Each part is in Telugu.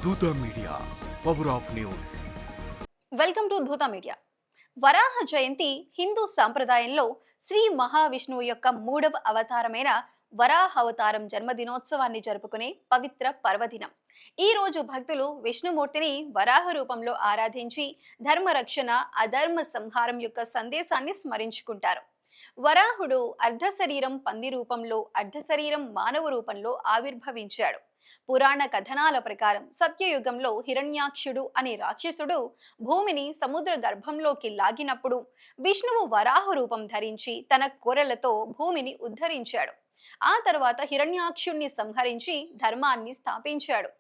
దూత media, power of news. Welcome to Dhoota media. Varaha Jayanti Hindu సాంప్రదాయంలో శ్రీ మహావిష్ణువు యొక్క మూడవ అవతారమైన వరాహ అవతారం జన్మదినోత్సవాన్ని జరుపుకునే పవిత్ర పర్వదినం. ఈ రోజు భక్తులు విష్ణుమూర్తిని వరాహ రూపంలో ఆరాధించి ధర్మరక్షణ, అధర్మ సంహారం యొక్క సందేశాన్ని స్మరించుకుంటారు. వరాహుడు అర్ధ శరీరం పంది రూపంలో, అర్ధ శరీరం మానవ రూపంలో ఆవిర్భవించాడు. పురాణ కథనాల ప్రకారం సత్యయుగంలో హిరణ్యాక్షుడు అనే రాక్షసుడు భూమిని సముద్ర గర్భంలోకి లాగినప్పుడు విష్ణువు వరాహ రూపం ధరించి తన కోరలతో భూమిని ఉద్ధరించాడు. ఆ తర్వాత హిరణ్యాక్షుణ్ణి సంహరించి ధర్మాన్ని స్థాపించాడు.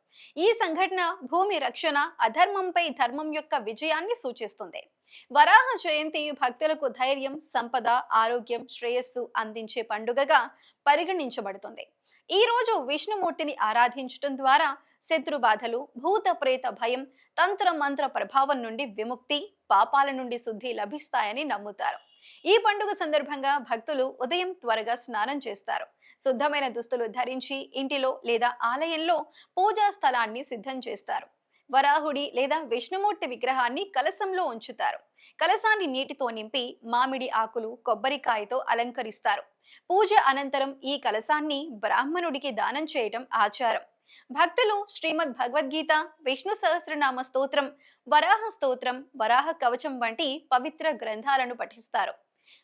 ఈ సంఘటన భూమి రక్షణ, అధర్మంపై ధర్మం యొక్క విజయాన్ని సూచిస్తుంది. వరాహ జయంతి భక్తులకు ధైర్యం, సంపద, ఆరోగ్యం, శ్రేయస్సు అందించే పండుగగా పరిగణించబడుతుంది. ఈ రోజు విష్ణుమూర్తిని ఆరాధించటం ద్వారా శత్రు బాధలు, భూత ప్రేత భయం, తంత్ర మంత్ర ప్రభావం నుండి విముక్తి, పాపాల నుండి శుద్ధి లభిస్తాయని నమ్ముతారు. ఈ పండుగ సందర్భంగా భక్తులు ఉదయం త్వరగా స్నానం చేస్తారు. శుద్ధమైన దుస్తులు ధరించి ఇంటిలో లేదా ఆలయంలో పూజా స్థలాన్ని సిద్ధం చేస్తారు. వరాహుడి లేదా విష్ణుమూర్తి విగ్రహాన్ని కలశంలో ఉంచుతారు. కలశాన్ని నీటితో నింపి మామిడి ఆకులు, కొబ్బరికాయతో అలంకరిస్తారు. పూజ అనంతరం ఈ కలశాన్ని బ్రాహ్మణుడికి దానం చేయటం ఆచారం. భక్తులు శ్రీమద్ భగవద్గీత, విష్ణు సహస్రనామ స్తోత్రం, వరాహ స్తోత్రం, వరాహ కవచం వంటి పవిత్ర గ్రంథాలను పఠిస్తారు.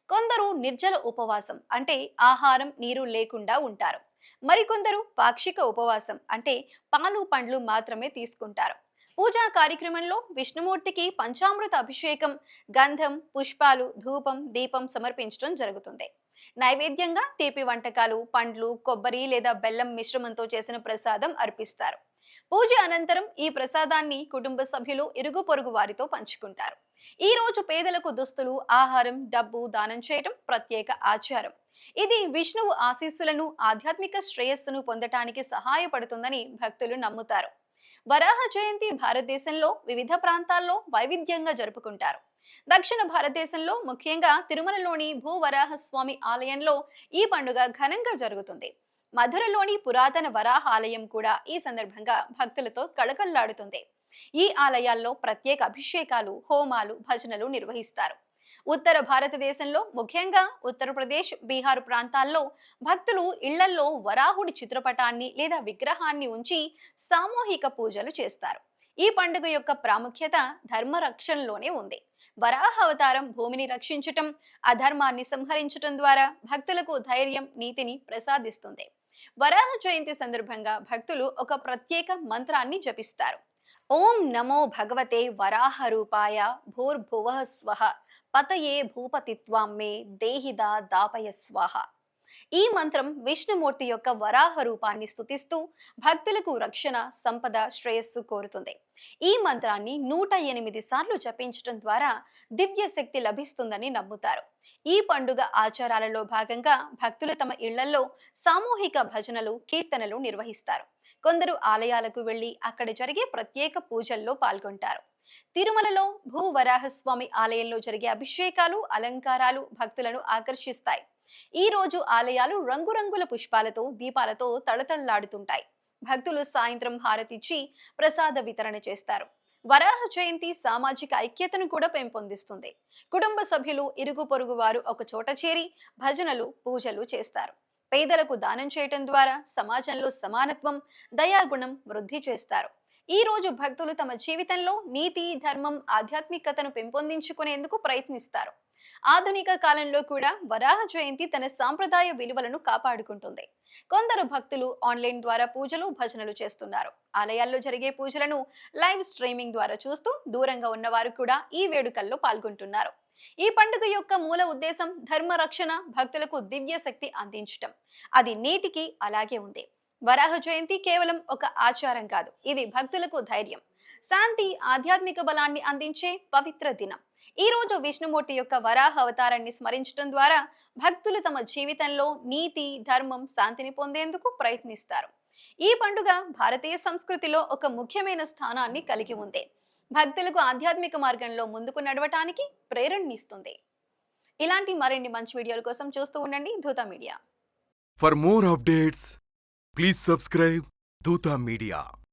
కొందరు నిర్జల ఉపవాసం అంటే ఆహారం, నీరు లేకుండా ఉంటారు. మరికొందరు పాక్షిక ఉపవాసం అంటే పాలు, పండ్లు మాత్రమే తీసుకుంటారు. పూజా కార్యక్రమంలో విష్ణుమూర్తికి పంచామృత అభిషేకం, గంధం, పుష్పాలు, ధూపం, దీపం సమర్పించడం జరుగుతుంది. నైవేద్యంగా తీపి వంటకాలు, పండ్లు, కొబ్బరి లేదా బెల్లం మిశ్రమంతో చేసిన ప్రసాదం అర్పిస్తారు. పూజ అనంతరం ఈ ప్రసాదాన్ని కుటుంబ సభ్యులు, ఇరుగు పొరుగు వారితో పంచుకుంటారు. ఈ రోజు పేదలకు దుస్తులు, ఆహారం, డబ్బు దానం చేయడం ప్రత్యేక ఆచారం. ఇది విష్ణువు ఆశీస్సులను, ఆధ్యాత్మిక శ్రేయస్సును పొందటానికి సహాయపడుతుందని భక్తులు నమ్ముతారు. వరాహ జయంతి భారతదేశంలో వివిధ ప్రాంతాల్లో వైవిధ్యంగా జరుపుకుంటారు. దక్షిణ భారతదేశంలో ముఖ్యంగా తిరుమలలోని భూవరాహస్వామి ఆలయంలో ఈ పండుగ ఘనంగా జరుగుతుంది. మధురలోని పురాతన వరాహ ఆలయం కూడా ఈ సందర్భంగా భక్తులతో కళకళలాడుతుంది. ఈ ఆలయాల్లో ప్రత్యేక అభిషేకాలు, హోమాలు, భజనలు నిర్వహిస్తారు. ఉత్తర భారతదేశంలో ముఖ్యంగా ఉత్తరప్రదేశ్, బీహార్ ప్రాంతాల్లో భక్తులు ఇళ్లల్లో వరాహుడి చిత్రపటాన్ని లేదా విగ్రహాన్ని ఉంచి సామూహిక పూజలు చేస్తారు. ఈ పండుగ యొక్క ప్రాముఖ్యత ధర్మ రక్షణలోనే ఉంది. వరాహ అవతారం భూమిని రక్షించటం, అధర్మాన్ని సంహరించటం ద్వారా భక్తులకు ధైర్యం, నీతిని ప్రసాదిస్తుంది. వరాహ జయంతి సందర్భంగా భక్తులు ఒక ప్రత్యేక మంత్రాన్ని జపిస్తారు. ఓం నమో భగవతే వరాహ రూపాయ భూర్భువః స్వః పతయే భూపతిత్వాం మే దేహిదా దాపయ స్వాహ. ఈ మంత్రం విష్ణుమూర్తి యొక్క వరాహ రూపాన్ని స్తుతిస్తూ భక్తులకు రక్షణ, సంపద, శ్రేయస్సు కోరుతుంది. ఈ మంత్రాన్ని 108 సార్లు జపించడం ద్వారా దివ్య శక్తి లభిస్తుందని నమ్ముతారు. ఈ పండుగ ఆచారాలలో భాగంగా భక్తులు తమ ఇళ్లలో సామూహిక భజనలు, కీర్తనలు నిర్వహిస్తారు. కొందరు ఆలయాలకు వెళ్లి అక్కడ జరిగే ప్రత్యేక పూజల్లో పాల్గొంటారు. తిరుమలలో భూవరాహస్వామి ఆలయంలో జరిగే అభిషేకాలు, అలంకారాలు భక్తులను ఆకర్షిస్తాయి. ఈ రోజు ఆలయాలు రంగురంగుల పుష్పాలతో, దీపాలతో తళతళలాడుతుంటాయి. భక్తులు సాయంత్రం హారతిచ్చి ప్రసాద వితరణ చేస్తారు. వరాహ జయంతి సామాజిక ఐక్యతను కూడా పెంపొందిస్తుంది. కుటుంబ సభ్యులు, ఇరుగు పొరుగు వారు ఒక చోట చేరి భజనలు, పూజలు చేస్తారు. పేదలకు దానం చేయటం ద్వారా సమాజంలో సమానత్వం, దయాగుణం వృద్ధి చేస్తారు. ఈ రోజు భక్తులు తమ జీవితంలో నీతి, ధర్మం, ఆధ్యాత్మికతను పెంపొందించుకునేందుకు ప్రయత్నిస్తారు. ఆధునిక కాలంలో కూడా వరాహ జయంతి తన సాంప్రదాయ విలువలను కాపాడుకుంటుంది. కొందరు భక్తులు ఆన్లైన్ ద్వారా పూజలు, భజనలు చేస్తున్నారు. ఆలయాల్లో జరిగే పూజలను లైవ్ స్ట్రీమింగ్ ద్వారా చూస్తూ దూరంగా ఉన్నవారు కూడా ఈ వేడుకల్లో పాల్గొంటున్నారు. ఈ పండుగ యొక్క మూల ఉద్దేశం ధర్మ రక్షణ, భక్తులకు దివ్య శక్తి అందించటం. అది నేటికి అలాగే ఉంది. వరాహ జయంతి కేవలం ఒక ఆచారం కాదు, ఇది భక్తులకు ధైర్యం, శాంతి, ఆధ్యాత్మిక బలాన్ని అందించే పవిత్ర దినం. ఈ రోజు విష్ణుమూర్తి యొక్క వరాహ అవతారాన్ని స్మరించడం ద్వారా భక్తులు తమ జీవితంలో నీతి, ధర్మం, శాంతిని పొందేందుకు ప్రయత్నిస్తారు. ఈ పండుగ భారతీయ సంస్కృతిలో ఒక ముఖ్యమైన స్థానాన్ని కలిగి ఉంది. భక్తులకు ఆధ్యాత్మిక మార్గంలో ముందుకు నడవటానికి ప్రేరణనిస్తుంది. ఇలాంటి మరిన్ని మంచి వీడియోల కోసం చూస్తూ ఉండండి Dhoota media. For more updates please subscribe Dhoota media.